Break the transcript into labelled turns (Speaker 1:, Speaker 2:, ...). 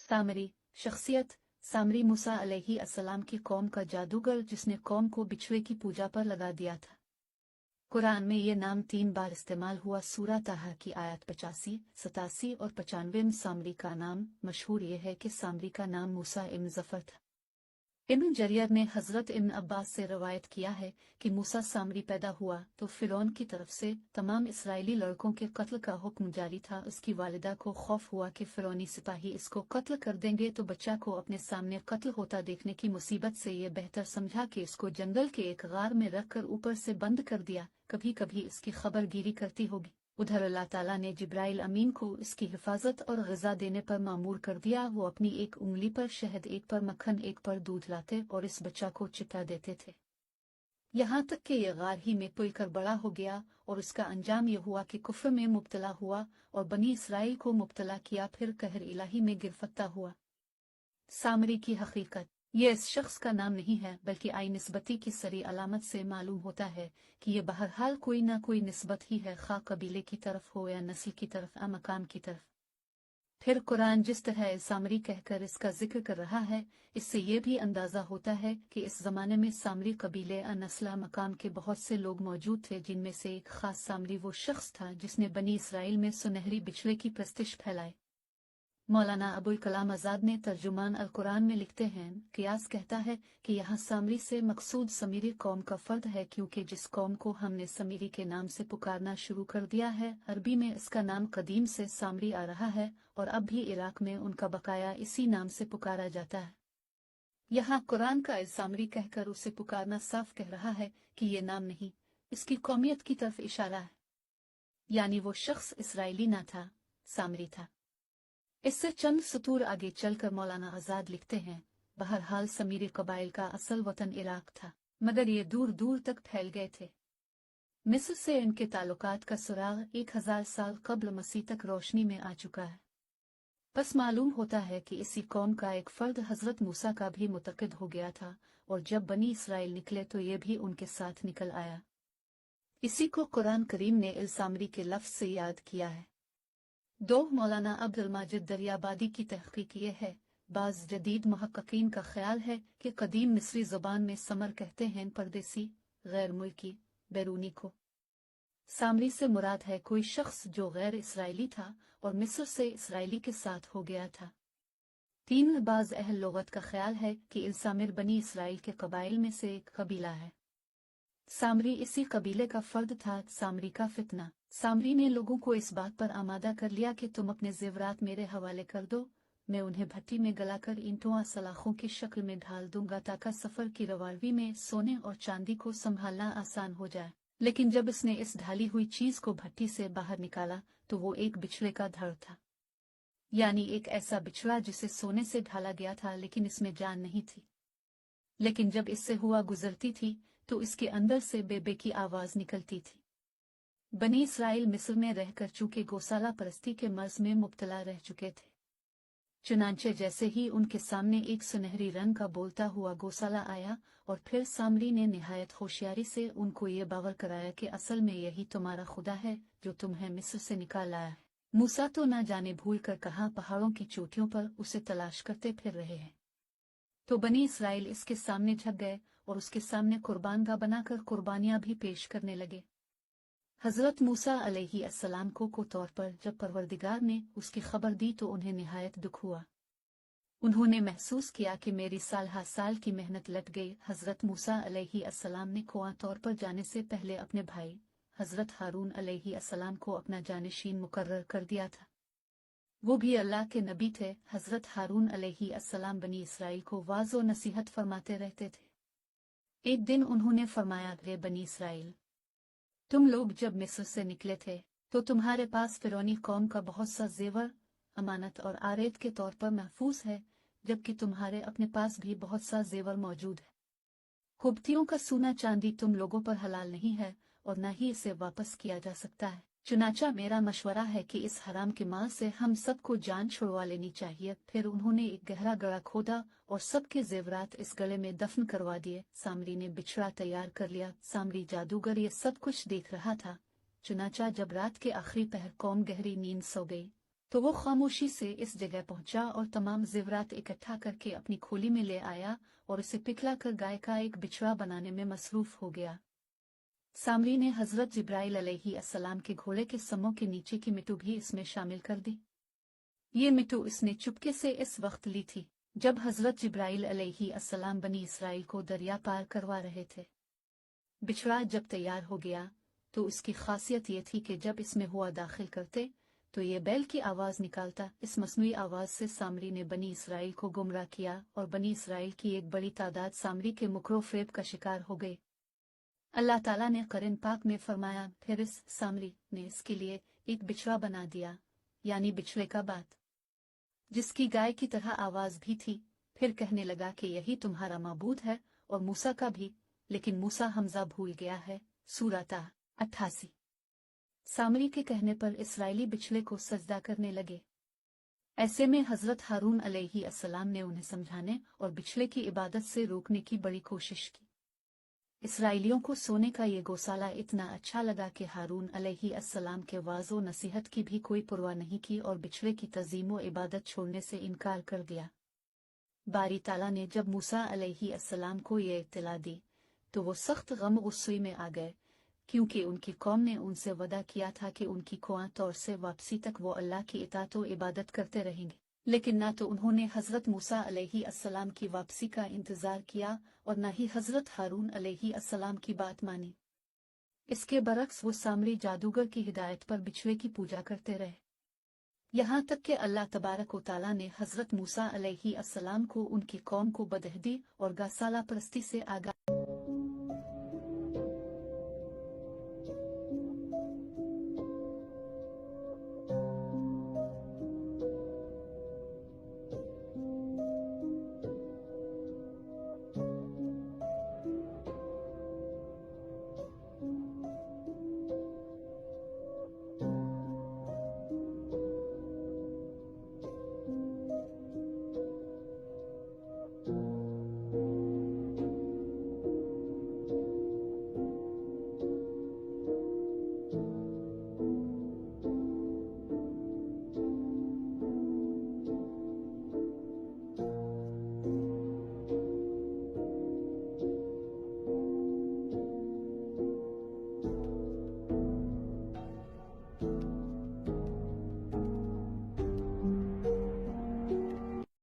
Speaker 1: सामरी शख्सियत। सामरी मूसा अलैहि अस्सलाम की कौम का जादूगर जिसने कौम को बिछुए की पूजा पर लगा दिया था। कुरान में ये नाम 3 बार इस्तेमाल हुआ। सूरह ताहा की आयत 85, 87 और 95 में सामरी का नाम। मशहूर ये है कि सामरी का नाम मूसा इब्न जफर था। इब्न जरीर ने हजरत इब्न अब्बास से रवायत किया है कि मूसा सामरी पैदा हुआ तो फिरौन की तरफ से तमाम इसराइली लड़कों के कत्ल का हुक्म जारी था। उसकी वालिदा को खौफ हुआ कि फिरौनी सिपाही इसको कत्ल कर देंगे, तो बच्चा को अपने सामने कत्ल होता देखने की मुसीबत से ये बेहतर समझा कि इसको जंगल के एक गार में रखकर ऊपर से बंद कर दिया, कभी कभी इसकी खबरगिरी करती होगी। उधर अल्लाह ताला ने जिब्राइल अमीन को इसकी हिफाजत और ग़िज़ा देने पर मामूर कर दिया। वो अपनी एक उंगली पर शहद, एक पर मक्खन, एक पर दूध लाते और इस बच्चा को चिता देते थे, यहाँ तक कि ये गार ही में पुल कर बड़ा हो गया। और उसका अंजाम ये हुआ कि कुफ्र में मुब्तला हुआ और बनी इसराइल को मुब्तला किया, फिर कहर इलाही में गिरफ्तार हुआ। सामरी की हकीकत। ये इस शख्स का नाम नहीं है, बल्कि आई निस्बती की सरी अलामत से मालूम होता है कि ये बहरहाल कोई ना कोई निस्बत ही है, खा कबीले की तरफ हो या नस्ल की तरफ या मकाम की तरफ। फिर कुरान जिस तरह सामरी कहकर इसका जिक्र कर रहा है, इससे ये भी अंदाजा होता है कि इस जमाने में सामरी कबीले या नस्ल मकाम के बहुत से लोग मौजूद थे, जिनमें से एक खास सामरी वो शख्स था जिसने बनी इसराइल में सुनहरी बिछड़े की प्रस्तिश फैलाई। मौलाना अबुल कलाम आज़ाद ने तर्जुमान अल कुरान में लिखते हैं, कियास कहता है कि यहाँ सामरी से मकसूद समीरी कौम का फर्द है, क्योंकि जिस कौम को हमने समीरी के नाम से पुकारना शुरू कर दिया है, अरबी में इसका नाम कदीम से सामरी आ रहा है और अब भी इराक में उनका बकाया इसी नाम से पुकारा जाता है। यहाँ कुरान का सामरी कहकर उसे पुकारना साफ कह रहा है कि ये नाम नहीं, इसकी कौमियत की तरफ इशारा है, यानी वो शख्स इसराइली ना था, सामरी था। इससे चंद सतूर आगे चलकर मौलाना आज़ाद लिखते हैं, बहरहाल समीरी कबाइल का असल वतन इराक था, मगर ये दूर दूर तक फैल गए थे। मिस्र से इनके ताल्लुकात का सुराग 1000 साल कब्ल मसीह तक रोशनी में आ चुका है। बस मालूम होता है कि इसी कौम का एक फर्द हजरत मूसा का भी मुतक़िद हो गया था, और जब बनी इसराइल निकले तो ये भी उनके साथ निकल आया। इसी को कुरान करीम ने इल्सामरी के लफ्ज़ से याद किया है। मौलाना अब्दुल माजिद दरियाबादी की तहकीक ये है, बाज़ जदीद मुहक्किकीन का ख्याल है कि कदीम मिस्री ज़ुबान में समर कहते हैं परदेसी, गैर मुल्की, बैरूनी को। सामरी से मुराद है कोई शख्स जो गैर इसराइली था और मिस्र से इसराइली के साथ हो गया था। बाज़ अहल लुगत का ख्याल है कि इल्सामिर बनी इसराइल के कबाइल में से एक कबीला है। सामरी इसी कबीले का फर्द था। सामरी का फितना। सामरी ने लोगों को इस बात पर आमादा कर लिया कि तुम अपने जेवरात मेरे हवाले कर दो, मैं उन्हें भट्टी में गलाकर ईंटों सलाखों की शक्ल में ढाल दूंगा ताकि सफर की रवालवी में सोने और चांदी को संभालना आसान हो जाए। लेकिन जब इसने इस ढाली हुई चीज को भट्टी से बाहर निकाला तो वो एक बिछड़े का धड़ था, यानी एक ऐसा बिछड़ा जिसे सोने से ढाला गया था लेकिन इसमें जान नहीं थी। लेकिन जब इससे हुआ गुजरती थी तो इसके अंदर से बेबे की आवाज निकलती थी। बनी इसराइल मिस्र में रहकर चूंकि गौशाला परस्ती के मर्ज में मुब्तला रह चुके थे, चुनांचे जैसे ही उनके सामने एक सुनहरी रंग का बोलता हुआ गौशाला आया और फिर सामरी ने निहायत होशियारी से उनको ये बावर कराया कि असल में यही तुम्हारा खुदा है जो तुम्हें मिस्र से निकाल लाया है। मूसा तो न जाने भूल कर कहाँ पहाड़ों की चोटियों पर उसे तलाश करते फिर रहे हैं। तो बनी इसराइल इसके सामने झक गए और उसके सामने कुर्बानगाह बनाकर कुर्बानियां भी पेश करने लगे। हजरत मूसा अलैहि अस्सलाम को तौर पर जब परवरदिगार ने उसकी खबर दी तो उन्हें निहायत दुख हुआ। उन्होंने महसूस किया कि मेरी साल की मेहनत लट गई। हजरत मूसा अलैहि अस्सलाम ने खुआ तौर पर जाने से पहले अपने भाई हजरत हारून अलैहि अस्सलाम को अपना जानशीन मुकर्रर कर दिया था। वो भी अल्लाह के नबी थे। हजरत हारून अलैहि अस्सलाम बनी इसराइल को वाज़ो नसीहत फरमाते रहते थे। एक दिन उन्होंने फरमाया, रे बनी इसराइल, तुम लोग जब मिस्र से निकले थे तो तुम्हारे पास फिरौनी कौम का बहुत सा जेवर अमानत और आरेत के तौर पर महफूज है, जबकि तुम्हारे अपने पास भी बहुत सा जेवर मौजूद है। खूबतियों का सोना चांदी तुम लोगों पर हलाल नहीं है और न ही इसे वापस किया जा सकता है। चुनाचा मेरा मशवरा है कि इस हराम के माल से हम सबको जान छुड़वा लेनी चाहिए। फिर उन्होंने एक गहरा गड़ा खोदा और सबके जेवरात इस गले में दफन करवा दिए। सामरी ने बिछड़ा तैयार कर लिया। सामरी जादूगर ये सब कुछ देख रहा था। चुनाचा जब रात के आखिरी पहर कौम गहरी नींद सो गई तो वो खामोशी से इस जगह पहुंचा और तमाम ज़ेवरात इकट्ठा करके अपनी खोली में ले आया और उसे पिघला कर गाय का एक बिछड़ा बनाने में मसरूफ हो गया। सामरी ने हजरत जिब्राइल अलैहिस्सलाम के घोड़े के समों के नीचे की मिट्टी भी इसमें शामिल कर दी। ये मिट्टी इसने चुपके से इस वक्त ली थी जब हजरत जिब्राइल अलैहिस्सलाम बनी इसराइल को दरिया पार करवा रहे थे। बिछड़ा जब तैयार हो गया तो उसकी खासियत ये थी कि जब इसमें हुआ दाखिल करते तो ये बैल की आवाज़ निकालता। इस मस्नूई आवाज़ से सामरी ने बनी इसराइल को गुमराह किया और बनी इसराइल की एक बड़ी तादाद सामरी के मुकरो फेब का शिकार हो गई। अल्लाह ताला ने कुरान पाक में फरमाया, फिर इस सामरी ने इसके लिए एक बिछड़ा बना दिया, यानी बिछड़े का बात, जिसकी गाय की तरह आवाज़ भी थी। फिर कहने लगा कि यही तुम्हारा माबूद है और मूसा का भी, लेकिन मूसा हमजा भूल गया है। सूरह 88। सामरी के कहने पर इसराइली बिछड़े को सजदा करने लगे। ऐसे में हजरत हारून अलैहिस्सलाम ने उन्हें समझाने और बिछड़े की इबादत से रोकने की बड़ी कोशिश की। इसराइलियों को सोने का ये गौशाला इतना अच्छा लगा कि हारून अलैहिस्सलाम के वाज़ो नसीहत की भी कोई परवाह नहीं की और बिछड़े की तज़ीम व इबादत छोड़ने से इनकार कर दिया। बारी ताला ने जब मूसा अलैहिस्सलाम को ये इत्तला दी तो वो सख्त गम गुस्से में आ गए, क्योंकि उनकी कौम ने उनसे वदा किया था कि उनकी कौम तौर से वापसी तक वो अल्लाह की इताअत व इबादत करते रहेंगे। लेकिन ना तो उन्होंने हजरत मूसा अलैहिस्सलाम की वापसी का इंतजार किया और न ही हजरत हारून अलैहिस्सलाम की बात मानी। इसके बरक्स वो सामरी जादूगर की हिदायत पर बिछड़े की पूजा करते रहे, यहाँ तक कि अल्लाह तबारक व तआला ने हजरत मूसा अलैहिस्सलाम को उनकी कौम को बदहदी और गौशाला परस्ती से आगाह